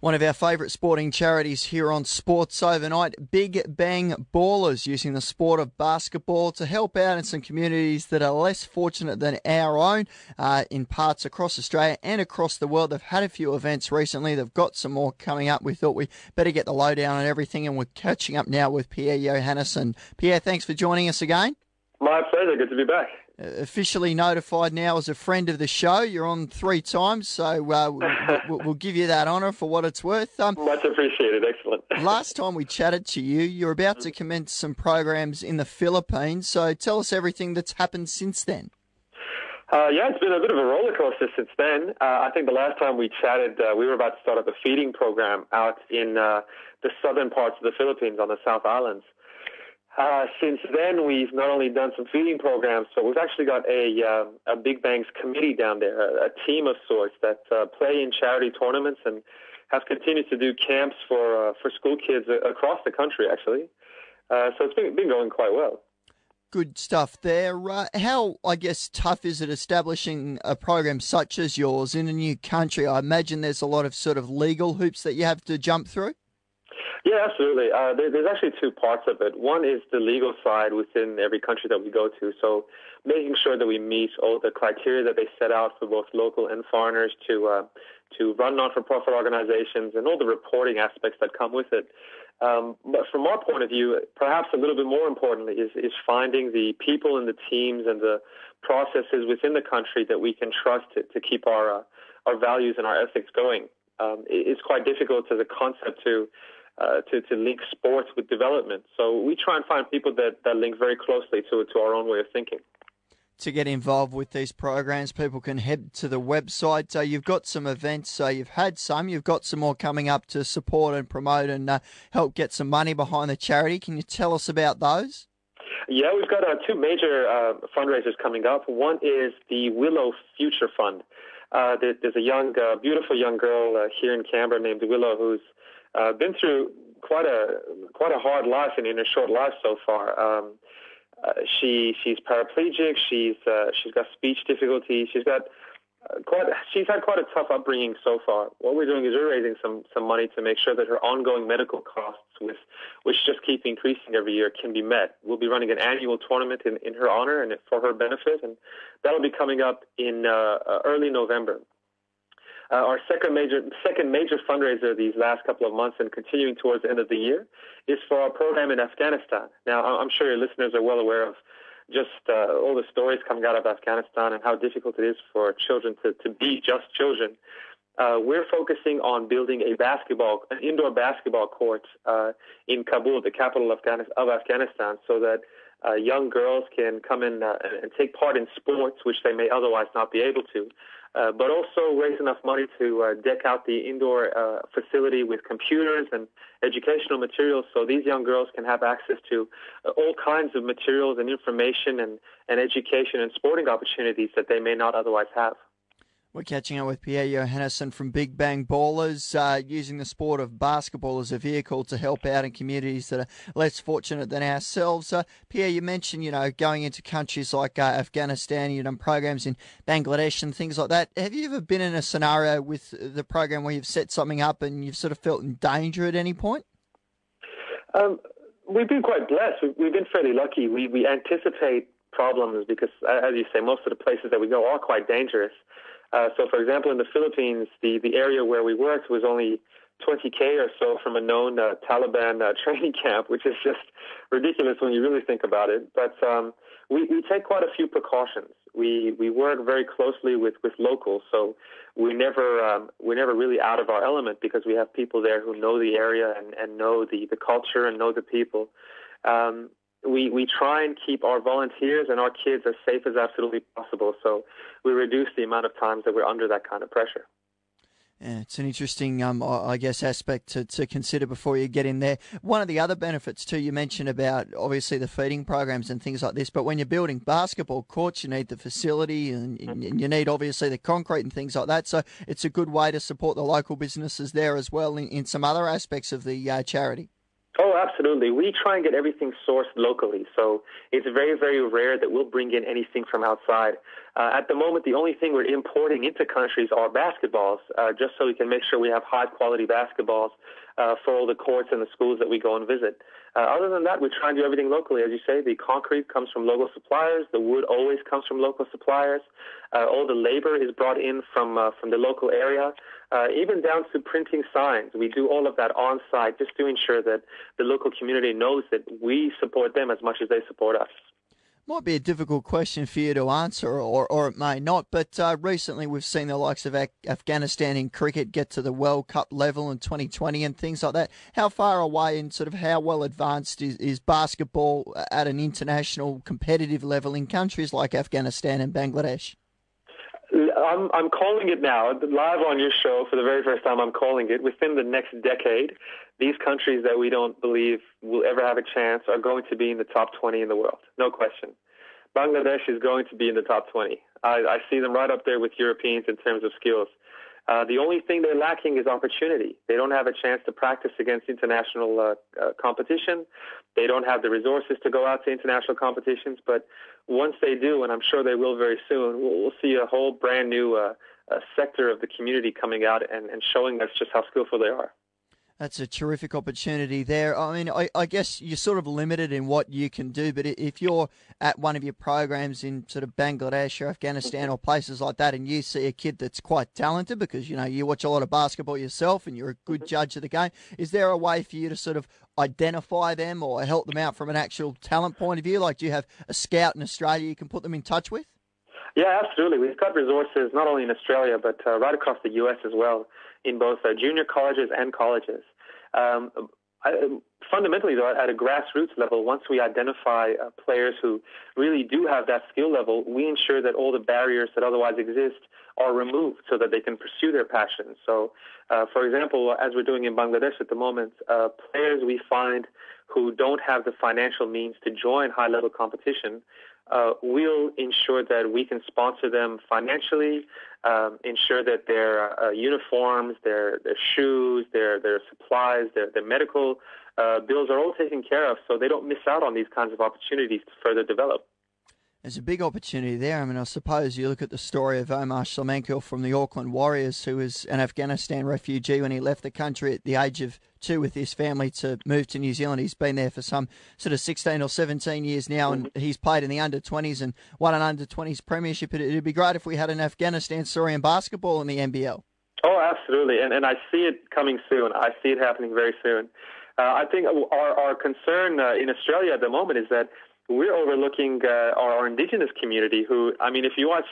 One of our favourite sporting charities here on Sports Overnight, Big Bang Ballers, using the sport of basketball to help out in some communities that are less fortunate than our own in parts across Australia and across the world. They've had a few events recently. They've got some more coming up. We thought we better get the lowdown on everything, and we're catching up now with Pierre Johannessen. Pierre, thanks for joining us again. My pleasure. Good to be back. Officially notified now as a friend of the show. You're on 3 times, so we'll give you that honour for what it's worth. Much appreciated. Excellent. Last time we chatted to you, you're about to commence some programs in the Philippines, so tell us everything that's happened since then. Yeah, it's been a bit of a roller coaster since then. I think the last time we chatted, we were about to start up a feeding program out in the southern parts of the Philippines on the South Islands. Since then, we've not only done some feeding programs, but we've actually got a Big Bangs committee down there, a team of sorts that play in charity tournaments and have continued to do camps for school kids across the country, actually. So it's been going quite well. Good stuff there. How, I guess, tough is it establishing a program such as yours in a new country? I imagine there's a lot of sort of legal hoops that you have to jump through. Yeah, absolutely. There's actually 2 parts of it. One is the legal side within every country that we go to. So making sure that we meet all the criteria that they set out for both local and foreigners to run not-for-profit organizations and all the reporting aspects that come with it. But from our point of view, perhaps a little bit more importantly is finding the people and the teams and the processes within the country that we can trust to keep our values and our ethics going. It's quite difficult as a concept to link sports with development. So we try and find people that link very closely to our own way of thinking. To get involved with these programs, people can head to the website. You've got some events, you've had some, you've got some more coming up to support and promote and help get some money behind the charity. Can you tell us about those? Yeah, we've got 2 major fundraisers coming up. One is the Willow Future Fund. There's a beautiful young girl here in Canberra named Willow who's been through quite a hard life in her short life so far. She's paraplegic. She's got speech difficulties. She's had quite a tough upbringing so far. What we're doing is we're raising some money to make sure that her ongoing medical costs, which just keep increasing every year, can be met. We'll be running an annual tournament in her honor and for her benefit, and that'll be coming up in early November. Our second major fundraiser these last couple of months and continuing towards the end of the year is for our program in Afghanistan. Now, I'm sure your listeners are well aware of just all the stories coming out of Afghanistan and how difficult it is for children to be just children. We're focusing on building an indoor basketball court in Kabul, the capital of Afghanistan, so that young girls can come in and take part in sports, which they may otherwise not be able to. But also raise enough money to deck out the indoor facility with computers and educational materials so these young girls can have access to all kinds of materials and information and education and sporting opportunities that they may not otherwise have. We're catching up with Pierre Johannessen from Big Bang Ballers, using the sport of basketball as a vehicle to help out in communities that are less fortunate than ourselves. Pierre, you mentioned, going into countries like Afghanistan, you've done programs in Bangladesh and things like that. Have you ever been in a scenario with the program where you've set something up and you've sort of felt in danger at any point? We've been quite blessed. We've been fairly lucky. We anticipate problems because, as you say, most of the places that we go are quite dangerous. So, for example, in the Philippines, the area where we worked was only 20K or so from a known Taliban training camp, which is just ridiculous when you really think about it. But we take quite a few precautions. We work very closely with locals, so we're never really out of our element because we have people there who know the area and know the culture and know the people. We try and keep our volunteers and our kids as safe as absolutely possible, so we reduce the amount of times that we're under that kind of pressure. Yeah, it's an interesting, I guess, aspect to consider before you get in there. One of the other benefits, too, you mentioned about, obviously, the feeding programs and things like this, but when you're building basketball courts, you need the facility and you need, obviously, the concrete and things like that, so it's a good way to support the local businesses there as well in some other aspects of the charity. Oh, absolutely. We try and get everything sourced locally. So it's very, very rare that we'll bring in anything from outside. At the moment, the only thing we're importing into countries are basketballs, just so we can make sure we have high-quality basketballs for all the courts and the schools that we go and visit. Other than that, we try and do everything locally. As you say, the concrete comes from local suppliers. The wood always comes from local suppliers. All the labor is brought in from the local area, even down to printing signs. We do all of that on-site just to ensure that the local community knows that we support them as much as they support us. Might be a difficult question for you to answer, or it may not, but recently we've seen the likes of Afghanistan in cricket get to the World Cup level in 2020 and things like that. How far away and sort of how well advanced is basketball at an international competitive level in countries like Afghanistan and Bangladesh? I'm calling it now, live on your show for the very first time. I'm calling it within the next decade. These countries that we don't believe will ever have a chance are going to be in the top 20 in the world, no question. Bangladesh is going to be in the top 20. I see them right up there with Europeans in terms of skills. The only thing they're lacking is opportunity. They don't have a chance to practice against international competition. They don't have the resources to go out to international competitions. But once they do, and I'm sure they will very soon, we'll see a whole brand new sector of the community coming out and showing us just how skillful they are. That's a terrific opportunity there. I mean, I guess you're sort of limited in what you can do, but if you're at one of your programs in sort of Bangladesh or Afghanistan or places like that and you see a kid that's quite talented because, you know, you watch a lot of basketball yourself and you're a good judge of the game, is there a way for you to sort of identify them or help them out from an actual talent point of view? Like, do you have a scout in Australia you can put them in touch with? Yeah, absolutely. We've got resources not only in Australia but right across the U.S. as well, in both junior colleges and colleges. Fundamentally, though, at a grassroots level, once we identify players who really do have that skill level, we ensure that all the barriers that otherwise exist are removed so that they can pursue their passions. So, for example, as we're doing in Bangladesh at the moment, players we find who don't have the financial means to join high-level competition, we'll ensure that we can sponsor them financially, ensure that their uniforms, their shoes, their supplies, their medical bills are all taken care of so they don't miss out on these kinds of opportunities to further develop. There's a big opportunity there. I mean, I suppose you look at the story of Omar Shlemenko from the Auckland Warriors, who was an Afghanistan refugee when he left the country at the age of 2 with his family to move to New Zealand. He's been there for some sort of 16 or 17 years now, and he's played in the under-20s and won an under-20s premiership. It'd be great if we had an Afghanistan story in basketball in the NBL. Oh, absolutely, and I see it coming soon. I see it happening very soon. I think our concern in Australia at the moment is that we're overlooking our indigenous community who, I mean, if you watch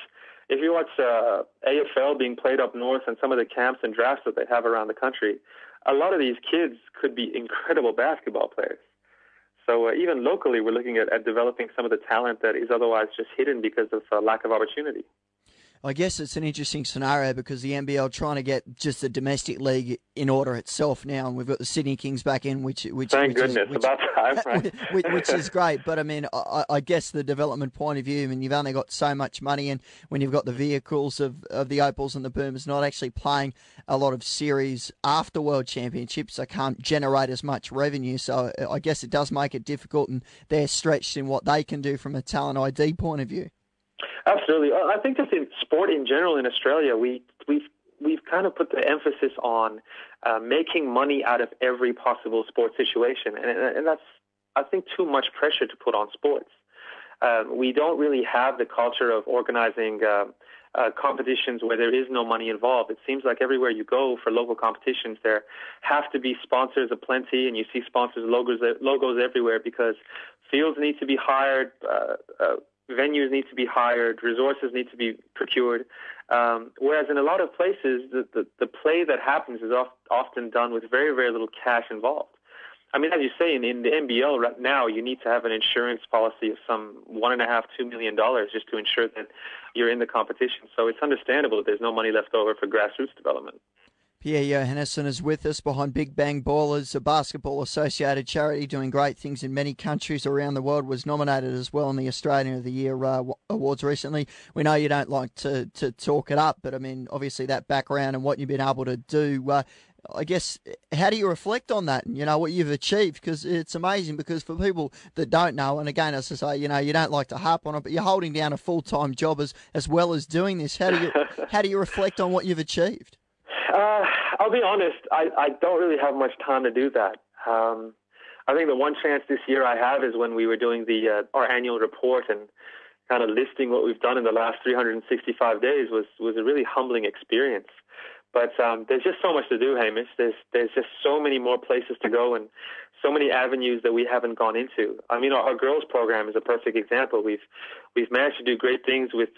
AFL being played up north and some of the camps and drafts that they have around the country, a lot of these kids could be incredible basketball players. So even locally, we're looking at developing some of the talent that is otherwise just hidden because of lack of opportunity. I guess it's an interesting scenario because the NBL trying to get just the domestic league in order itself now, and we've got the Sydney Kings back in, which thank goodness, about time, right? which is great. But I mean, I guess the development point of view, I mean, you've only got so much money, and when you've got the vehicles of the Opals and the Boomers not actually playing a lot of series after World Championships, they can't generate as much revenue. So I guess it does make it difficult, and they're stretched in what they can do from a talent ID point of view. Absolutely. I think just in sport in general in Australia, we've kind of put the emphasis on making money out of every possible sports situation, and that's, I think, too much pressure to put on sports. We don't really have the culture of organizing competitions where there is no money involved. It seems like everywhere you go for local competitions, there have to be sponsors aplenty, and you see sponsors' logos everywhere because fields need to be hired, venues need to be hired, resources need to be procured. Whereas in a lot of places, the play that happens is often done with very, very little cash involved. I mean, as you say, in the NBL right now, you need to have an insurance policy of some $1.5–2 million just to ensure that you're in the competition. So it's understandable that there's no money left over for grassroots development. Pierre Johannessen is with us behind Big Bang Ballers, a basketball-associated charity doing great things in many countries around the world. Was nominated as well in the Australian of the Year awards recently. We know you don't like to talk it up, but I mean, obviously that background and what you've been able to do I guess, how do you reflect on that and, what you've achieved? Because it's amazing, because for people that don't know, and again, as I say, you don't like to harp on it, but you're holding down a full-time job as well as doing this. How do you reflect on what you've achieved? I'll be honest, I don't really have much time to do that. I think the one chance this year I have is when we were doing our annual report and kind of listing what we've done in the last 365 days was a really humbling experience. But there's just so much to do, Hamish. There's just so many more places to go and so many avenues that we haven't gone into. I mean, our girls program is a perfect example. We've managed to do great things with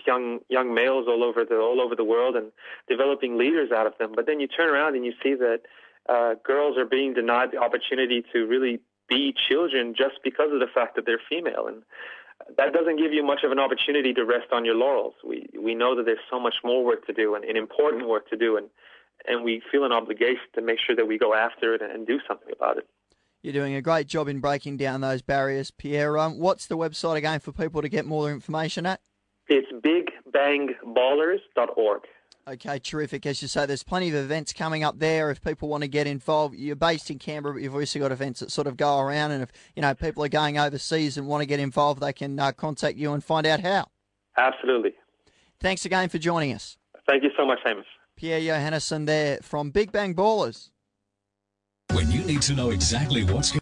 young males all over the world and developing leaders out of them. But then you turn around and you see that girls are being denied the opportunity to really be children just because of the fact that they're female, and that doesn't give you much of an opportunity to rest on your laurels. We know that there's so much more work to do and important work to do, and we feel an obligation to make sure that we go after it and do something about it. You're doing a great job in breaking down those barriers, Pierre. What's the website again for people to get more information at? It's bigbangballers.org. Okay, terrific. As you say, there's plenty of events coming up there if people want to get involved. You're based in Canberra, but you've also got events that sort of go around, and if people are going overseas and want to get involved, they can contact you and find out how. Absolutely. Thanks again for joining us. Thank you so much, Hamish. Pierre Johannessen there from Big Bang Ballers. When you need to know exactly what's going on.